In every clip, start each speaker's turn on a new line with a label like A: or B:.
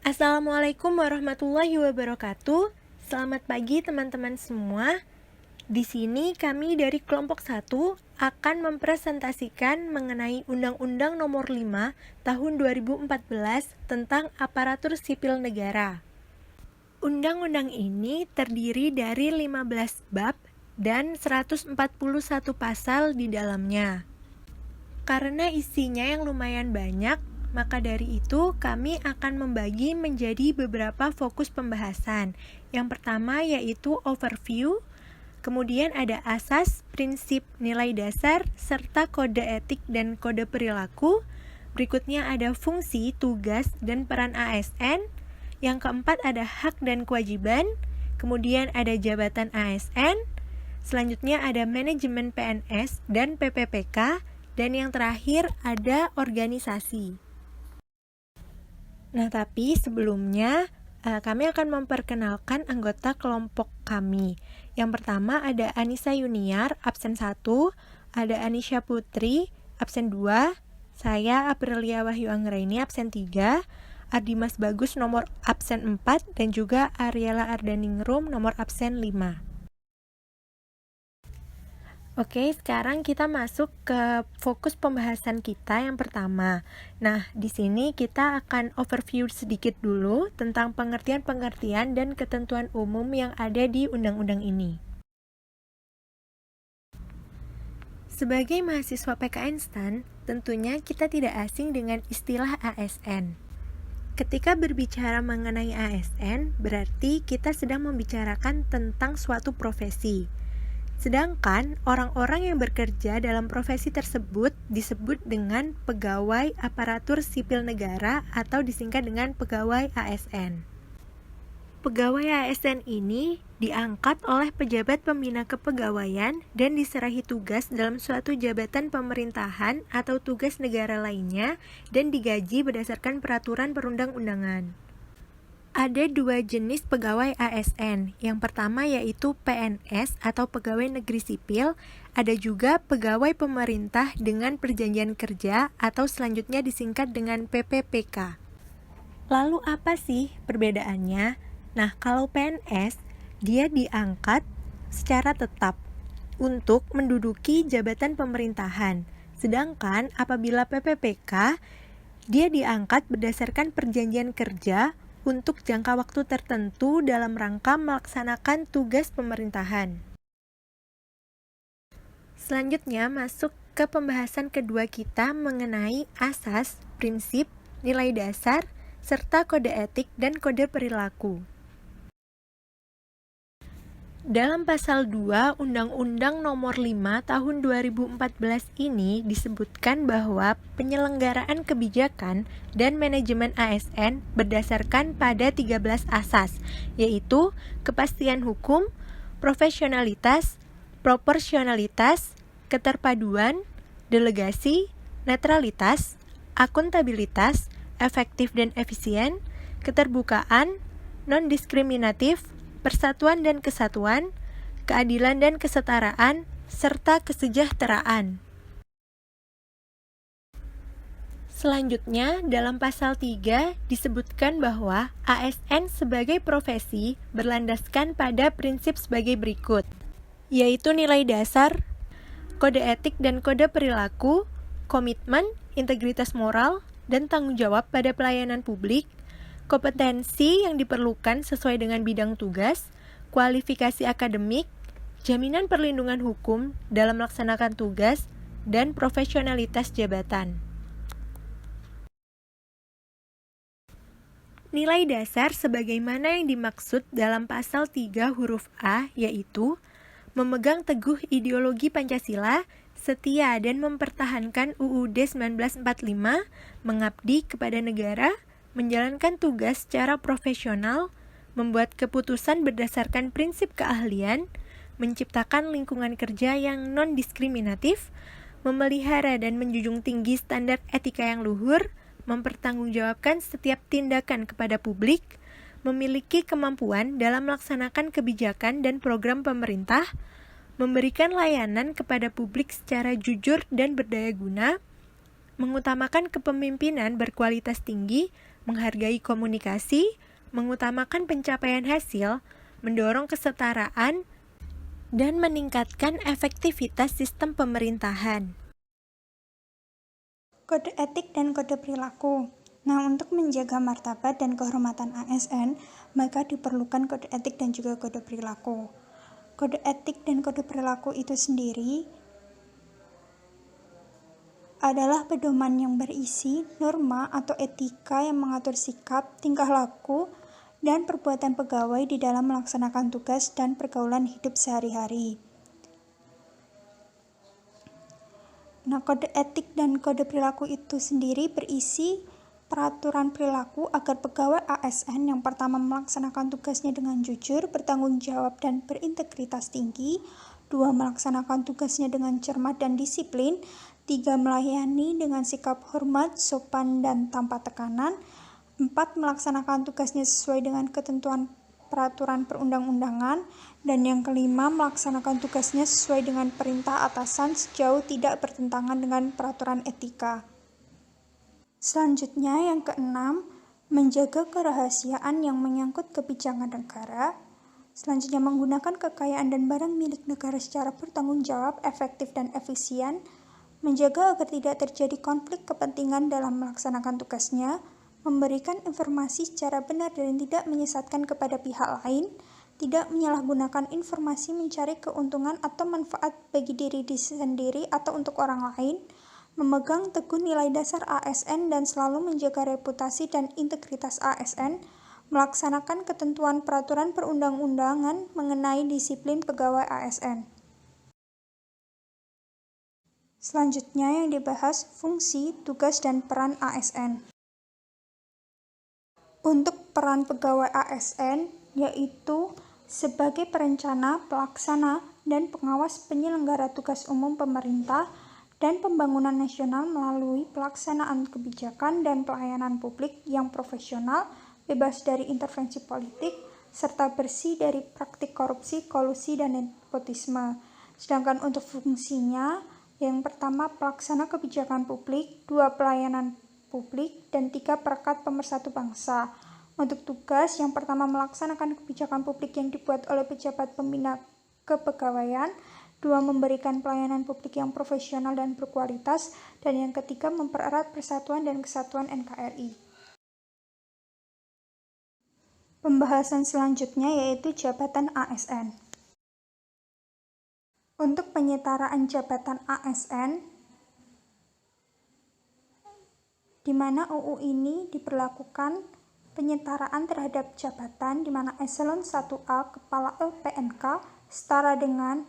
A: Assalamualaikum warahmatullahi wabarakatuh. Selamat pagi teman-teman semua. Di sini kami dari kelompok 1 akan mempresentasikan mengenai Undang-Undang Nomor 5 Tahun 2014 tentang Aparatur Sipil Negara. Undang-undang ini terdiri dari 15 bab dan 141 pasal di dalamnya. Karena isinya yang lumayan banyak, maka dari itu kami akan membagi menjadi beberapa fokus pembahasan. Yang pertama yaitu overview, kemudian ada asas, prinsip, nilai dasar, serta kode etik dan kode perilaku. Berikutnya ada fungsi, tugas, dan peran ASN. Yang keempat ada hak dan kewajiban. Kemudian ada jabatan ASN. Selanjutnya ada manajemen PNS dan PPPK. Dan yang terakhir ada organisasi. Nah, tapi sebelumnya kami akan memperkenalkan anggota kelompok kami. Yang pertama ada Anissa Yuniar, absen 1, ada Anisha Putri, absen 2, saya Aprilia Wahyu Anggraini, absen 3, Ardimas Bagus nomor absen 4, dan juga Ariela Ardaningrum nomor absen 5. Oke, sekarang kita masuk ke fokus pembahasan kita yang pertama. Nah, di sini kita akan overview sedikit dulu tentang pengertian-pengertian dan ketentuan umum yang ada di undang-undang ini. Sebagai mahasiswa PKN STAN, tentunya kita tidak asing dengan istilah ASN. Ketika berbicara mengenai ASN, berarti kita sedang membicarakan tentang suatu profesi. Sedangkan orang-orang yang bekerja dalam profesi tersebut disebut dengan pegawai aparatur sipil negara atau disingkat dengan pegawai ASN. Pegawai ASN ini diangkat oleh pejabat pembina kepegawaian dan diserahi tugas dalam suatu jabatan pemerintahan atau tugas negara lainnya dan digaji berdasarkan peraturan perundang-undangan. Ada dua jenis pegawai ASN. Yang pertama yaitu PNS atau pegawai negeri sipil. Ada juga pegawai pemerintah dengan perjanjian kerja atau selanjutnya disingkat dengan PPPK. Lalu apa sih perbedaannya? Nah, kalau PNS, dia diangkat secara tetap untuk menduduki jabatan pemerintahan. Sedangkan apabila PPPK, dia diangkat berdasarkan perjanjian kerja untuk jangka waktu tertentu dalam rangka melaksanakan tugas pemerintahan. Selanjutnya masuk ke pembahasan kedua kita mengenai asas, prinsip, nilai dasar, serta kode etik dan kode perilaku. Dalam pasal 2 Undang-Undang Nomor 5 Tahun 2014 ini disebutkan bahwa penyelenggaraan kebijakan dan manajemen ASN berdasarkan pada 13 asas, yaitu kepastian hukum, profesionalitas, proporsionalitas, keterpaduan, delegasi, netralitas, akuntabilitas, efektif dan efisien, keterbukaan, non-diskriminatif, persatuan dan kesatuan, keadilan dan kesetaraan, serta kesejahteraan. Selanjutnya, dalam pasal 3 disebutkan bahwa ASN sebagai profesi berlandaskan pada prinsip sebagai berikut, yaitu nilai dasar, kode etik dan kode perilaku, komitmen, integritas moral, dan tanggung jawab pada pelayanan publik, kompetensi yang diperlukan sesuai dengan bidang tugas, kualifikasi akademik, jaminan perlindungan hukum dalam melaksanakan tugas, dan profesionalitas jabatan. Nilai dasar sebagaimana yang dimaksud dalam pasal 3 huruf A yaitu memegang teguh ideologi Pancasila, setia dan mempertahankan UUD 1945, mengabdi kepada negara, menjalankan tugas secara profesional, membuat keputusan berdasarkan prinsip keahlian, menciptakan lingkungan kerja yang non-diskriminatif, memelihara dan menjunjung tinggi standar etika yang luhur, mempertanggungjawabkan setiap tindakan kepada publik, memiliki kemampuan dalam melaksanakan kebijakan dan program pemerintah, memberikan layanan kepada publik secara jujur dan berdaya guna, mengutamakan kepemimpinan berkualitas tinggi, menghargai komunikasi, mengutamakan pencapaian hasil, mendorong kesetaraan, dan meningkatkan efektivitas sistem pemerintahan.
B: Kode etik dan kode perilaku. Nah, untuk menjaga martabat dan kehormatan ASN, maka diperlukan kode etik dan juga kode perilaku. Kode etik dan kode perilaku itu sendiri adalah pedoman yang berisi norma atau etika yang mengatur sikap, tingkah laku, dan perbuatan pegawai di dalam melaksanakan tugas dan pergaulan hidup sehari-hari. Nah, kode etik dan kode perilaku itu sendiri berisi peraturan perilaku agar pegawai ASN yang pertama melaksanakan tugasnya dengan jujur, bertanggung jawab, dan berintegritas tinggi. 2. Melaksanakan tugasnya dengan cermat dan disiplin. 3. Melayani dengan sikap hormat, sopan, dan tanpa tekanan. 4. Melaksanakan tugasnya sesuai dengan ketentuan peraturan perundang-undangan. Dan yang kelima, melaksanakan tugasnya sesuai dengan perintah atasan sejauh tidak bertentangan dengan peraturan etika. Selanjutnya, yang keenam, menjaga kerahasiaan yang menyangkut kebijakan negara. Selanjutnya, menggunakan kekayaan dan barang milik negara secara bertanggung jawab, efektif, dan efisien. Menjaga agar tidak terjadi konflik kepentingan dalam melaksanakan tugasnya. Memberikan informasi secara benar dan tidak menyesatkan kepada pihak lain. Tidak menyalahgunakan informasi mencari keuntungan atau manfaat bagi diri sendiri atau untuk orang lain. Memegang teguh nilai dasar ASN dan selalu menjaga reputasi dan integritas ASN. Melaksanakan ketentuan peraturan perundang-undangan mengenai disiplin pegawai ASN. Selanjutnya yang dibahas fungsi, tugas, dan peran ASN. Untuk peran pegawai ASN yaitu sebagai perencana, pelaksana, dan pengawas penyelenggara tugas umum pemerintah dan pembangunan nasional melalui pelaksanaan kebijakan dan pelayanan publik yang profesional, bebas dari intervensi politik, serta bersih dari praktik korupsi, kolusi, dan nepotisme. Sedangkan untuk fungsinya, yang pertama pelaksana kebijakan publik, 2 pelayanan publik, dan 3 perekat pemersatu bangsa. Untuk tugas, yang pertama melaksanakan kebijakan publik yang dibuat oleh pejabat pembina kepegawaian, 2 memberikan pelayanan publik yang profesional dan berkualitas, dan yang ketiga mempererat persatuan dan kesatuan NKRI. Pembahasan selanjutnya yaitu jabatan ASN. Untuk penyetaraan jabatan ASN, di mana UU ini diberlakukan penyetaraan terhadap jabatan di mana eselon 1A Kepala LPNK setara dengan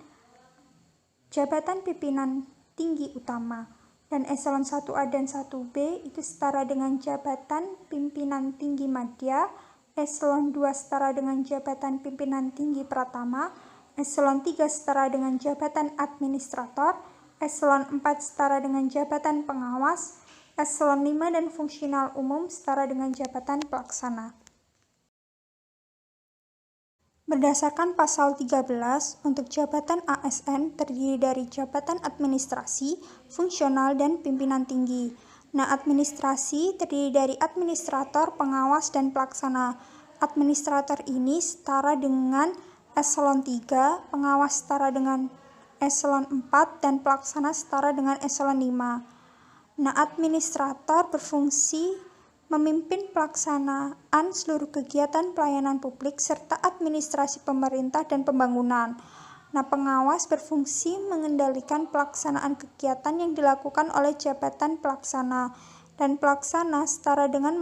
B: jabatan pimpinan tinggi utama, dan eselon 1A dan 1B itu setara dengan jabatan pimpinan tinggi madya, eselon 2 setara dengan jabatan pimpinan tinggi pratama, eselon 3 setara dengan jabatan administrator, eselon 4 setara dengan jabatan pengawas, eselon 5 dan fungsional umum setara dengan jabatan pelaksana. Berdasarkan pasal 13, untuk jabatan ASN terdiri dari jabatan administrasi, fungsional, dan pimpinan tinggi. Nah, administrasi terdiri dari administrator, pengawas, dan pelaksana. Administrator ini setara dengan eselon 3, pengawas setara dengan eselon 4, dan pelaksana setara dengan eselon 5. Nah, administrator berfungsi memimpin pelaksanaan seluruh kegiatan pelayanan publik serta administrasi pemerintah dan pembangunan. Nah, pengawas berfungsi mengendalikan pelaksanaan kegiatan yang dilakukan oleh jabatan pelaksana, dan pelaksana setara dengan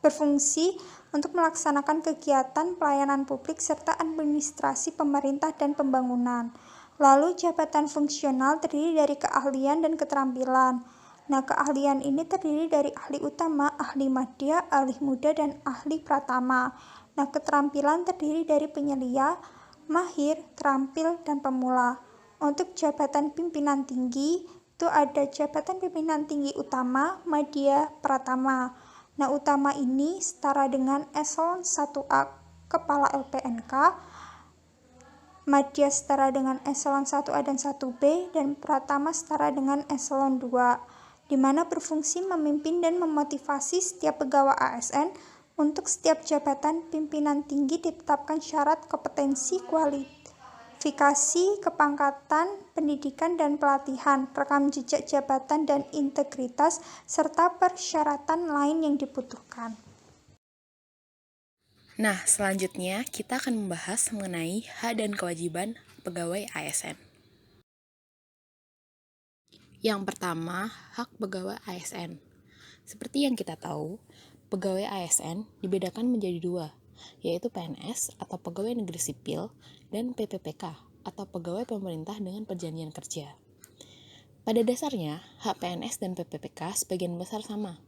B: berfungsi untuk melaksanakan kegiatan pelayanan publik serta administrasi pemerintah dan pembangunan. Lalu jabatan fungsional terdiri dari keahlian dan keterampilan. Nah, keahlian ini terdiri dari ahli utama, ahli madya, ahli muda, dan ahli pratama. Nah, keterampilan terdiri dari penyelia, mahir, terampil, dan pemula. Untuk jabatan pimpinan tinggi, itu ada jabatan pimpinan tinggi utama, madya, pratama. Nah, utama ini setara dengan eselon 1A Kepala LPNK, madya setara dengan eselon 1A dan 1B, dan pratama setara dengan eselon 2. di mana berfungsi memimpin dan memotivasi setiap pegawai ASN. Untuk setiap jabatan pimpinan tinggi ditetapkan syarat kompetensi, kualifikasi, kepangkatan, pendidikan dan pelatihan, rekam jejak jabatan dan integritas, serta persyaratan lain yang dibutuhkan.
C: Nah, selanjutnya kita akan membahas mengenai hak dan kewajiban pegawai ASN. Yang pertama, hak pegawai ASN. Seperti yang kita tahu, pegawai ASN dibedakan menjadi dua, yaitu PNS atau pegawai negeri sipil dan PPPK atau pegawai pemerintah dengan perjanjian kerja. Pada dasarnya, hak PNS dan PPPK sebagian besar sama.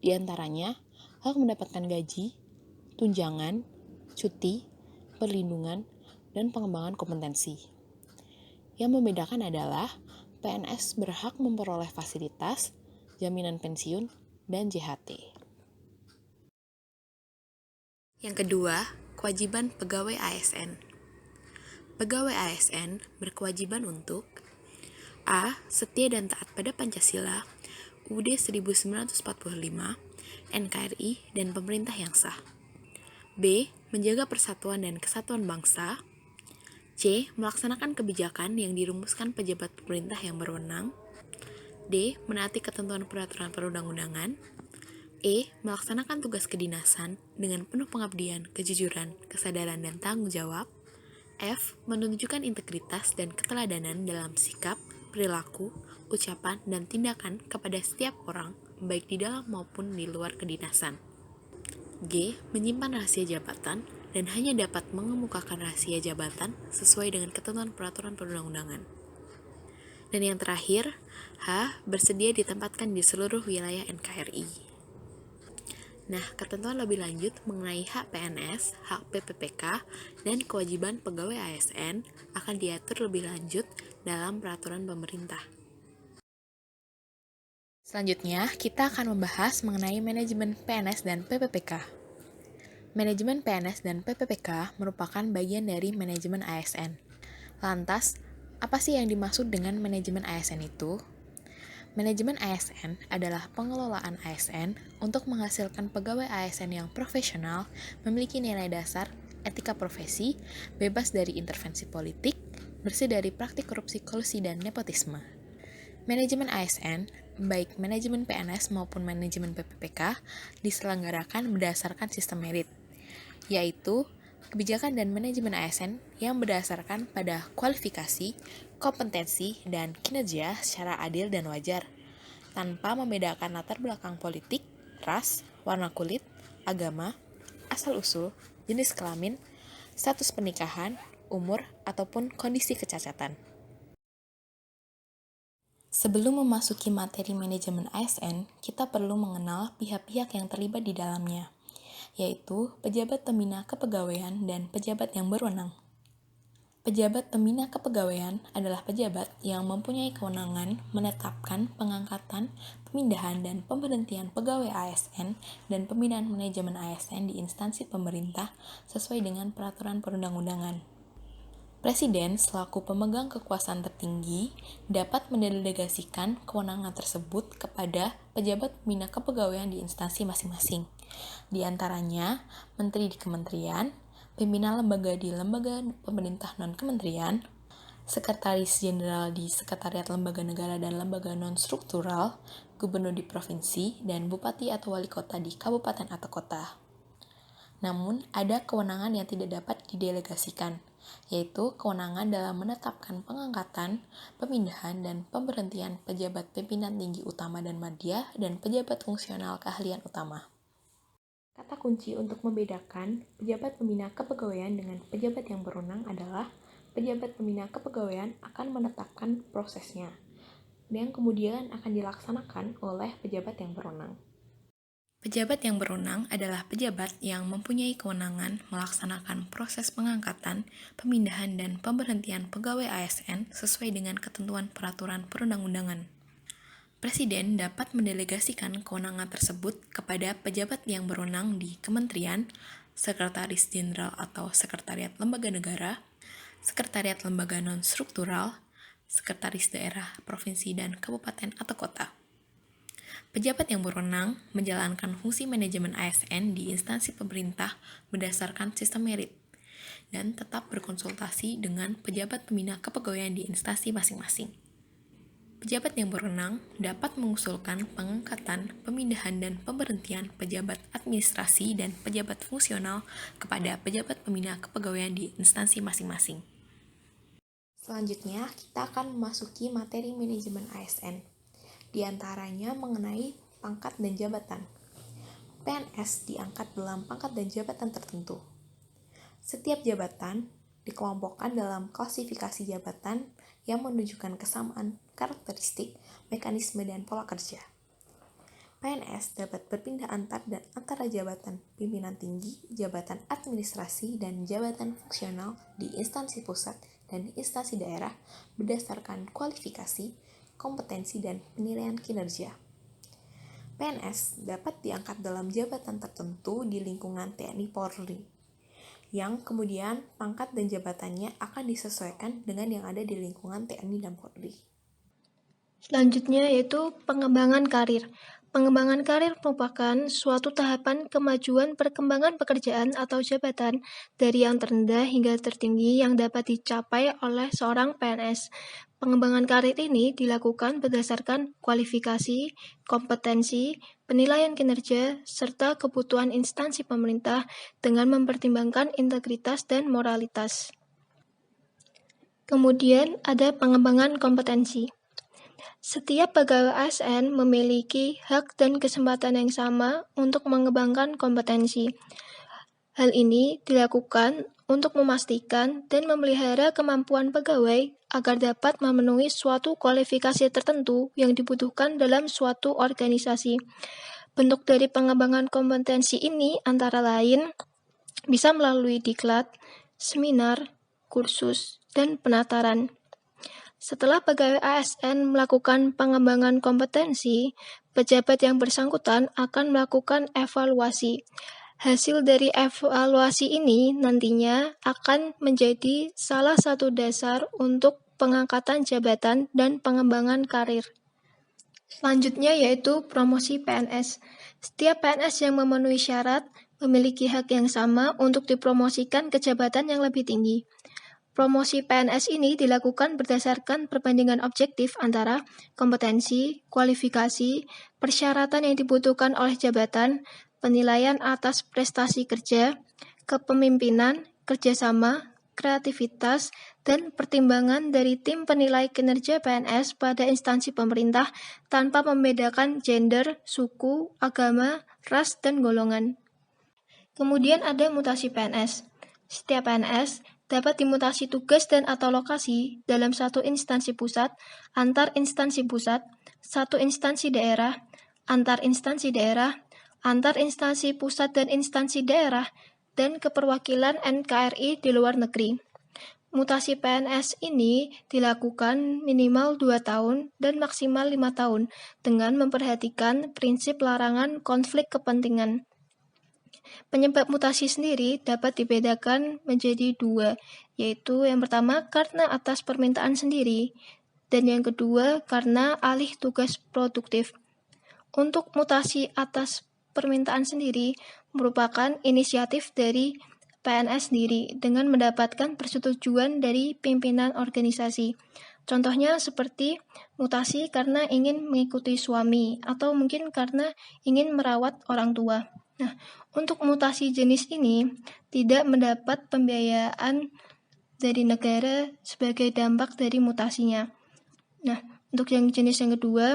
C: Di antaranya, hak mendapatkan gaji, tunjangan, cuti, perlindungan, dan pengembangan kompetensi. Yang membedakan adalah PNS berhak memperoleh fasilitas, jaminan pensiun, dan JHT. Yang kedua, kewajiban pegawai ASN. Pegawai ASN berkewajiban untuk A. Setia dan taat pada Pancasila, UUD 1945, NKRI, dan pemerintah yang sah. B. Menjaga persatuan dan kesatuan bangsa. C. Melaksanakan kebijakan yang dirumuskan pejabat pemerintah yang berwenang. D. Menaati ketentuan peraturan perundang-undangan. E. Melaksanakan tugas kedinasan dengan penuh pengabdian, kejujuran, kesadaran, dan tanggung jawab. F. Menunjukkan integritas dan keteladanan dalam sikap, perilaku, ucapan, dan tindakan kepada setiap orang, baik di dalam maupun di luar kedinasan. G. Menyimpan rahasia jabatan dan hanya dapat mengemukakan rahasia jabatan sesuai dengan ketentuan peraturan perundang-undangan. Dan yang terakhir, H. Bersedia ditempatkan di seluruh wilayah NKRI. Nah, ketentuan lebih lanjut mengenai hak PNS, hak PPPK, dan kewajiban pegawai ASN akan diatur lebih lanjut dalam peraturan pemerintah. Selanjutnya, kita akan membahas mengenai manajemen PNS dan PPPK. Manajemen PNS dan PPPK merupakan bagian dari manajemen ASN. Lantas, apa sih yang dimaksud dengan manajemen ASN itu? Manajemen ASN adalah pengelolaan ASN untuk menghasilkan pegawai ASN yang profesional, memiliki nilai dasar, etika profesi, bebas dari intervensi politik, bersih dari praktik korupsi, kolusi, dan nepotisme. Manajemen ASN, baik manajemen PNS maupun manajemen PPPK, diselenggarakan berdasarkan sistem merit, yaitu kebijakan dan manajemen ASN yang berdasarkan pada kualifikasi, kompetensi, dan kinerja secara adil dan wajar, tanpa membedakan latar belakang politik, ras, warna kulit, agama, asal-usul, jenis kelamin, status pernikahan, umur, ataupun kondisi kecacatan. Sebelum memasuki materi manajemen ASN, kita perlu mengenal pihak-pihak yang terlibat di dalamnya, yaitu pejabat pembina kepegawaian dan pejabat yang berwenang. Pejabat pembina kepegawaian adalah pejabat yang mempunyai kewenangan menetapkan pengangkatan, pemindahan, dan pemberhentian pegawai ASN dan pembinaan manajemen ASN di instansi pemerintah sesuai dengan peraturan perundang-undangan. Presiden selaku pemegang kekuasaan tertinggi dapat mendelegasikan kewenangan tersebut kepada pejabat pembina kepegawaian di instansi masing-masing. Di antaranya, menteri di kementerian, pimpinan lembaga di lembaga pemerintah non-kementerian, sekretaris jenderal di sekretariat lembaga negara dan lembaga non-struktural, gubernur di provinsi, dan bupati atau wali kota di kabupaten atau kota. Namun, ada kewenangan yang tidak dapat didelegasikan, yaitu kewenangan dalam menetapkan pengangkatan, pemindahan, dan pemberhentian pejabat pimpinan tinggi utama dan madya, dan pejabat fungsional keahlian utama. Kata kunci untuk membedakan pejabat pembina kepegawaian dengan pejabat yang berwenang adalah pejabat pembina kepegawaian akan menetapkan prosesnya, yang kemudian akan dilaksanakan oleh pejabat yang berwenang. Pejabat yang berwenang adalah pejabat yang mempunyai kewenangan melaksanakan proses pengangkatan, pemindahan, dan pemberhentian pegawai ASN sesuai dengan ketentuan peraturan perundang-undangan. Presiden dapat mendelegasikan kewenangan tersebut kepada pejabat yang berwenang di kementerian, sekretaris jenderal atau sekretariat lembaga negara, sekretariat lembaga non-struktural, sekretaris daerah, provinsi, dan kabupaten atau kota. Pejabat yang berwenang menjalankan fungsi manajemen ASN di instansi pemerintah berdasarkan sistem merit dan tetap berkonsultasi dengan pejabat pembina kepegawaian di instansi masing-masing. Pejabat yang berwenang dapat mengusulkan pengangkatan, pemindahan, dan pemberhentian pejabat administrasi dan pejabat fungsional kepada pejabat pembina kepegawaian di instansi masing-masing. Selanjutnya, kita akan memasuki materi manajemen ASN. Di antaranya mengenai pangkat dan jabatan. PNS diangkat dalam pangkat dan jabatan tertentu. Setiap jabatan dikelompokkan dalam klasifikasi jabatan yang menunjukkan kesamaan karakteristik, mekanisme, dan pola kerja. PNS dapat berpindah antar dan antara jabatan pimpinan tinggi, jabatan administrasi, dan jabatan fungsional di instansi pusat dan instansi daerah berdasarkan kualifikasi, kompetensi, dan penilaian kinerja. PNS dapat diangkat dalam jabatan tertentu di lingkungan TNI Polri, yang kemudian pangkat dan jabatannya akan disesuaikan dengan yang ada di lingkungan TNI dan Polri.
D: Selanjutnya yaitu pengembangan karir. Pengembangan karir merupakan suatu tahapan kemajuan perkembangan pekerjaan atau jabatan dari yang terendah hingga tertinggi yang dapat dicapai oleh seorang PNS. Pengembangan karir ini dilakukan berdasarkan kualifikasi, kompetensi, penilaian kinerja, serta kebutuhan instansi pemerintah dengan mempertimbangkan integritas dan moralitas. Kemudian ada pengembangan kompetensi. Setiap pegawai ASN memiliki hak dan kesempatan yang sama untuk mengembangkan kompetensi. Hal ini dilakukan untuk memastikan dan memelihara kemampuan pegawai agar dapat memenuhi suatu kualifikasi tertentu yang dibutuhkan dalam suatu organisasi. Bentuk dari pengembangan kompetensi ini antara lain bisa melalui diklat, seminar, kursus, dan penataran. Setelah pegawai ASN melakukan pengembangan kompetensi, pejabat yang bersangkutan akan melakukan evaluasi. Hasil dari evaluasi ini nantinya akan menjadi salah satu dasar untuk pengangkatan jabatan dan pengembangan karir. Selanjutnya yaitu promosi PNS. Setiap PNS yang memenuhi syarat memiliki hak yang sama untuk dipromosikan ke jabatan yang lebih tinggi. Promosi PNS ini dilakukan berdasarkan perbandingan objektif antara kompetensi, kualifikasi, persyaratan yang dibutuhkan oleh jabatan, penilaian atas prestasi kerja, kepemimpinan, kerjasama, kreativitas, dan pertimbangan dari tim penilai kinerja PNS pada instansi pemerintah tanpa membedakan gender, suku, agama, ras, dan golongan. Kemudian ada mutasi PNS. Setiap PNS dapat dimutasi tugas dan atau lokasi dalam satu instansi pusat, antar instansi pusat, satu instansi daerah, antar instansi daerah, antar instansi pusat dan instansi daerah, dan keperwakilan NKRI di luar negeri. Mutasi PNS ini dilakukan minimal 2 tahun dan maksimal 5 tahun dengan memperhatikan prinsip larangan konflik kepentingan. Penyebab mutasi sendiri dapat dibedakan menjadi 2, yaitu yang pertama karena atas permintaan sendiri, dan yang kedua karena alih tugas produktif. Untuk mutasi atas permintaan sendiri merupakan inisiatif dari PNS sendiri dengan mendapatkan persetujuan dari pimpinan organisasi. Contohnya seperti mutasi karena ingin mengikuti suami atau mungkin karena ingin merawat orang tua. Nah, untuk mutasi jenis ini tidak mendapat pembiayaan dari negara sebagai dampak dari mutasinya. Nah, untuk yang jenis yang kedua,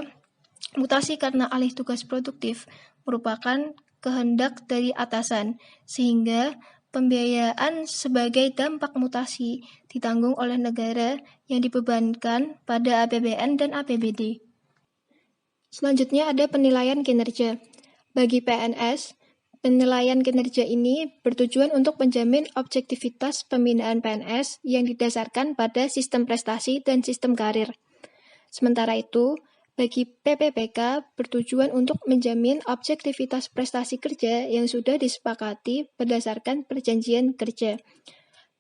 D: mutasi karena alih tugas produktif merupakan kehendak dari atasan, sehingga pembiayaan sebagai dampak mutasi ditanggung oleh negara yang dibebankan pada APBN dan APBD. Selanjutnya ada penilaian kinerja. Bagi PNS, penilaian kinerja ini bertujuan untuk menjamin objektivitas pembinaan PNS yang didasarkan pada sistem prestasi dan sistem karir. Sementara itu, bagi PPPK bertujuan untuk menjamin objektivitas prestasi kerja yang sudah disepakati berdasarkan perjanjian kerja.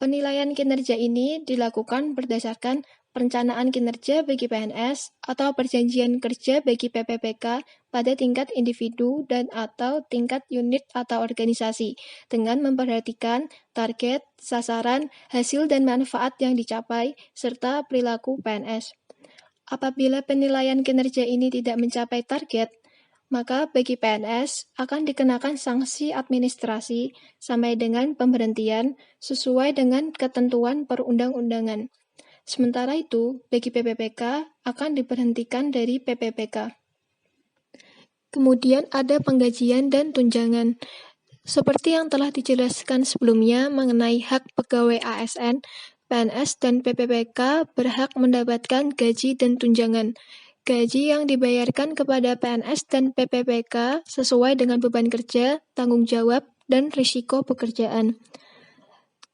D: Penilaian kinerja ini dilakukan berdasarkan perencanaan kinerja bagi PNS, atau perjanjian kerja bagi PPPK pada tingkat individu dan atau tingkat unit atau organisasi, dengan memperhatikan target, sasaran, hasil dan manfaat yang dicapai, serta perilaku PNS. Apabila penilaian kinerja ini tidak mencapai target, maka bagi PNS akan dikenakan sanksi administrasi sampai dengan pemberhentian sesuai dengan ketentuan perundang-undangan. Sementara itu, bagi PPPK akan diberhentikan dari PPPK. Kemudian ada penggajian dan tunjangan. Seperti yang telah dijelaskan sebelumnya mengenai hak pegawai ASN, PNS dan PPPK berhak mendapatkan gaji dan tunjangan. Gaji yang dibayarkan kepada PNS dan PPPK sesuai dengan beban kerja, tanggung jawab, dan risiko pekerjaan.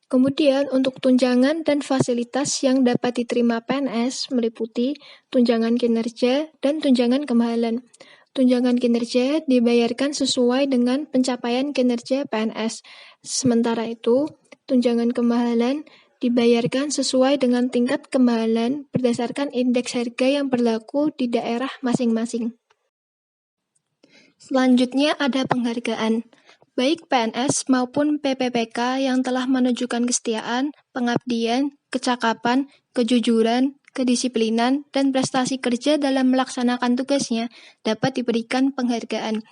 D: Kemudian untuk tunjangan dan fasilitas yang dapat diterima PNS meliputi tunjangan kinerja dan tunjangan kemahalan. Tunjangan kinerja dibayarkan sesuai dengan pencapaian kinerja PNS. Sementara itu, tunjangan kemahalan dibayarkan sesuai dengan tingkat kemahalan berdasarkan indeks harga yang berlaku di daerah masing-masing. Selanjutnya ada penghargaan. Baik PNS maupun PPPK yang telah menunjukkan kesetiaan, pengabdian, kecakapan, kejujuran, kedisiplinan, dan prestasi kerja dalam melaksanakan tugasnya dapat diberikan penghargaan.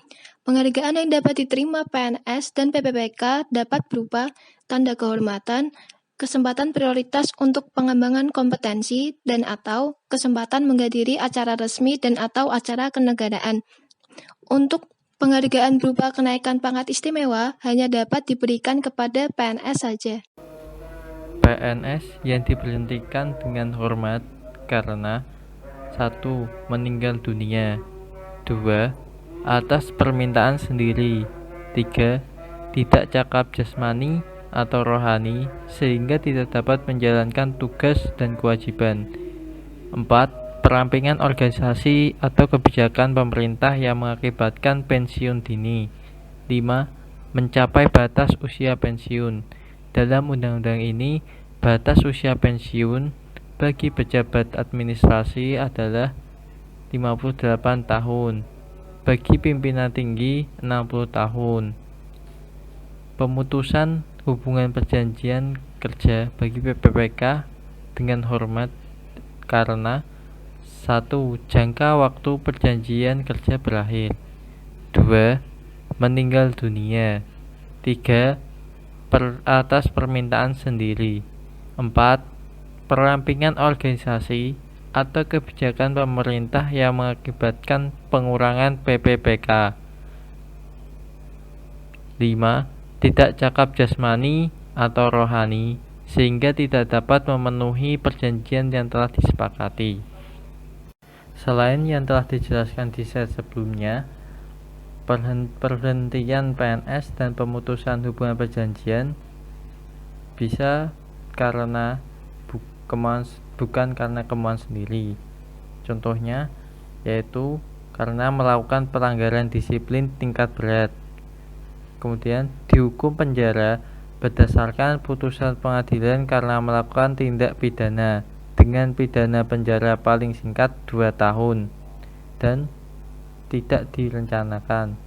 D: Penghargaan yang dapat diterima PNS dan PPPK dapat berupa tanda kehormatan, kesempatan prioritas untuk pengembangan kompetensi, dan atau kesempatan menghadiri acara resmi dan atau acara kenegaraan. Untuk penghargaan berupa kenaikan pangkat istimewa hanya dapat diberikan kepada PNS saja.
E: PNS yang diberhentikan dengan hormat karena 1. Meninggal dunia, 2. Atas permintaan sendiri, 3. Tidak cakap jasmani atau rohani sehingga tidak dapat menjalankan tugas dan kewajiban. 4. Perampingan organisasi atau kebijakan pemerintah yang mengakibatkan pensiun dini. 5. Mencapai batas usia pensiun. Dalam undang-undang ini, batas usia pensiun bagi pejabat administrasi adalah 58 tahun, bagi pimpinan tinggi 60 tahun. Pemutusan hubungan perjanjian kerja bagi PPPK dengan hormat karena 1. Jangka waktu perjanjian kerja berakhir, 2. Meninggal dunia, 3. Atas permintaan sendiri, 4. Perampingan organisasi atau kebijakan pemerintah yang mengakibatkan pengurangan PPPK, 5. Tidak cakap jasmani atau rohani sehingga tidak dapat memenuhi perjanjian yang telah disepakati. Selain yang telah dijelaskan di slide sebelumnya, perhentian PNS dan pemutusan hubungan perjanjian bisa karena bukan karena kemauan sendiri. Contohnya yaitu karena melakukan pelanggaran disiplin tingkat berat, kemudian dihukum penjara berdasarkan putusan pengadilan karena melakukan tindak pidana dengan pidana penjara paling singkat 2 tahun dan tidak direncanakan.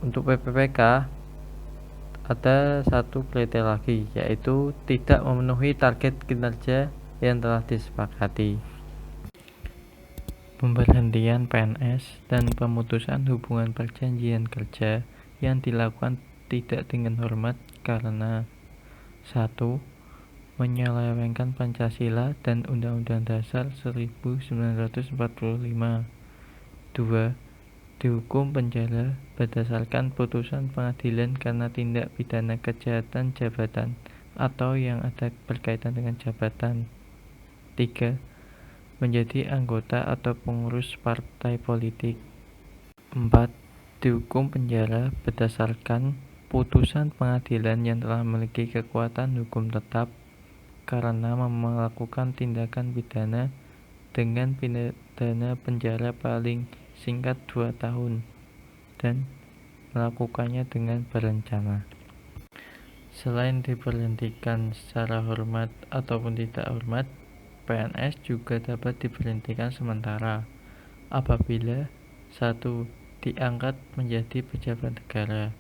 E: Untuk PPPK ada satu kriteria lagi, yaitu tidak memenuhi target kinerja yang telah disepakati. Pemberhentian PNS dan pemutusan hubungan perjanjian kerja yang dilakukan tidak dengan hormat karena 1. Menyelewengkan Pancasila dan Undang-Undang Dasar 1945, 2. Dihukum penjara berdasarkan putusan pengadilan karena tindak pidana kejahatan jabatan atau yang ada berkaitan dengan jabatan, 3. Menjadi anggota atau pengurus partai politik, 4. Dihukum penjara berdasarkan putusan pengadilan yang telah memiliki kekuatan hukum tetap karena melakukan tindakan pidana dengan pidana penjara paling singkat 2 tahun dan melakukannya dengan berencana. Selain diberhentikan secara hormat ataupun tidak hormat, PNS juga dapat diberhentikan sementara apabila 1. Diangkat menjadi pejabat negara.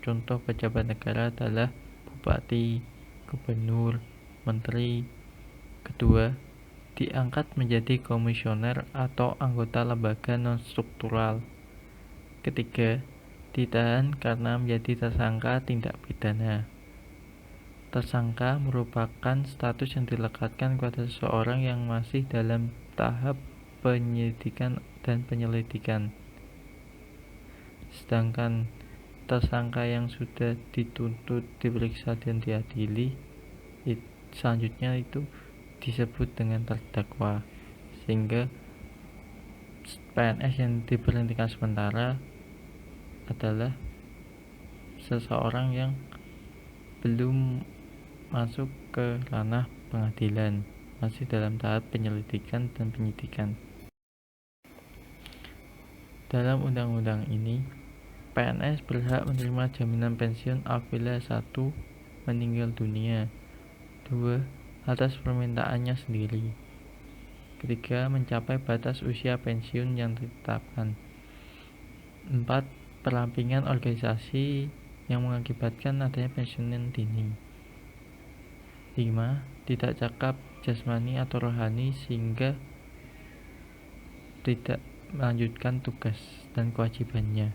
E: Contoh pejabat negara adalah bupati, gubernur, menteri. Kedua, diangkat menjadi komisioner atau anggota lembaga non-struktural. Ketiga, ditahan karena menjadi tersangka tindak pidana. Tersangka merupakan status yang dilekatkan kepada seseorang yang masih dalam tahap penyidikan dan penyelidikan. Sedangkan tersangka yang sudah dituntut, diperiksa, dan diadili, selanjutnya itu disebut dengan terdakwa. Sehingga PNS yang diberhentikan sementara adalah seseorang yang belum masuk ke ranah pengadilan, masih dalam tahap penyelidikan dan penyidikan. Dalam undang-undang ini, PNS berhak menerima jaminan pensiun apabila 1. Meninggal dunia, 2. Atas permintaannya sendiri, 3. Mencapai batas usia pensiun yang ditetapkan, 4. Perampingan organisasi yang mengakibatkan adanya pensiunan dini, 5. Tidak cakap jasmani atau rohani sehingga tidak melanjutkan tugas dan kewajibannya.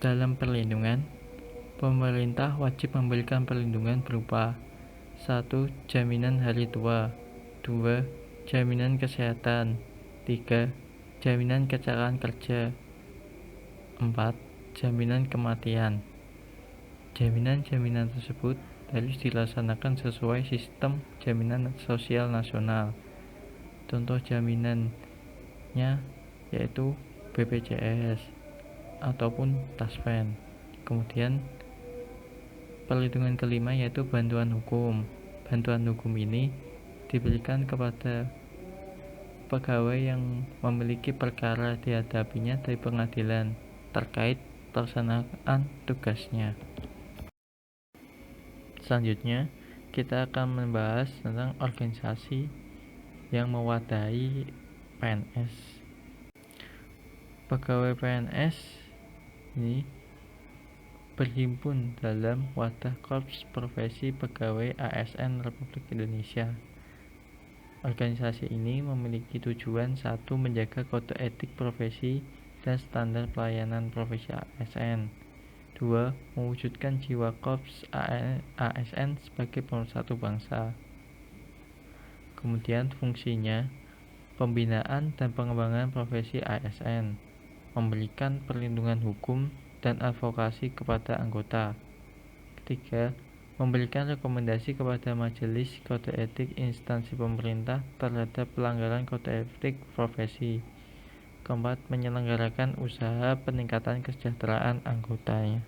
E: Dalam perlindungan, pemerintah wajib memberikan perlindungan berupa 1. Jaminan hari tua, 2. Jaminan kesehatan, 3. Jaminan kecelakaan kerja, 4. Jaminan kematian. Jaminan-jaminan tersebut harus dilaksanakan sesuai sistem jaminan sosial nasional. Contoh jaminannya yaitu BPJS ataupun Taspen. Kemudian perlindungan kelima yaitu bantuan hukum. Bantuan hukum ini diberikan kepada pegawai yang memiliki perkara dihadapinya dari pengadilan terkait pelaksanaan tugasnya. Selanjutnya, kita akan membahas tentang organisasi yang mewadahi PNS. Pegawai PNS ini berhimpun dalam wadah Korps Profesi Pegawai ASN Republik Indonesia. Organisasi ini memiliki tujuan 1. Menjaga kode etik profesi dan standar pelayanan profesi ASN, 2. Mewujudkan jiwa Korps ASN sebagai pemersatu bangsa. Kemudian fungsinya pembinaan dan pengembangan profesi ASN, memberikan perlindungan hukum dan advokasi kepada anggota. Ketiga, memberikan rekomendasi kepada majelis kode etik instansi pemerintah terhadap pelanggaran kode etik profesi. Keempat, menyelenggarakan usaha peningkatan kesejahteraan anggotanya.